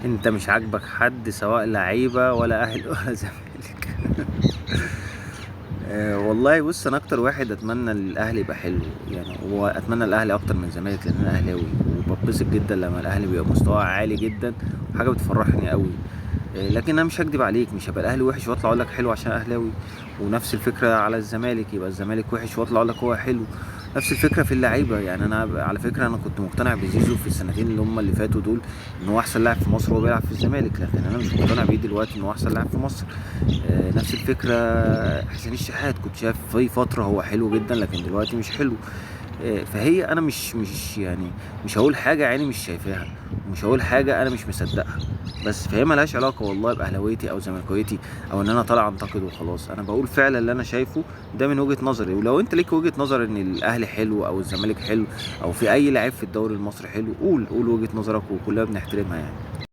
انت مش عاجبك حد سواء لعيبه ولا اهلي ولا زمالك؟ والله بص، انا اكتر واحد اتمنى الاهلي يبقى حلو يعني، واتمنى الاهلي اكتر من الزمالك لان انا اهلاوي، وبتبسط جدا لما الاهلي بيبقى مستواه عالي جدا، وحاجه بتفرحني قوي. لكن انا مش هكدب عليك، مش هبقى الاهلي وحش واطلع اقول لك حلو عشان اهلاوي، ونفس الفكره على الزمالك، يبقى الزمالك وحش واطلع اقول لك هو حلو. نفس الفكره في اللعيبه يعني، انا على فكره انا كنت مقتنع بزيزو في السنتين اللي فاتوا دول ان هو احسن لاعب في مصر وهو بيلعب في الزمالك، لكن انا مش مقتنع بيه دلوقتي ان هو احسن لاعب في مصر. نفس الفكره حسين الشحات، كنت شايف في فتره هو حلو جدا لكن دلوقتي مش حلو. فهي انا مش يعني مش هقول حاجه عيني مش شايفاها، ومش هقول حاجه انا مش مصدقها. بس فهي ملهاش علاقه والله باهلاويتي او زملكاويتي، او ان انا طالع انتقد وخلاص. انا بقول فعلا اللي انا شايفه ده من وجهه نظري، ولو انت ليك وجهه نظر ان الاهلي حلو او الزمالك حلو او في اي لعيب في الدوري المصري حلو، قول وجهه نظرك وكلنا بنحترمها يعني.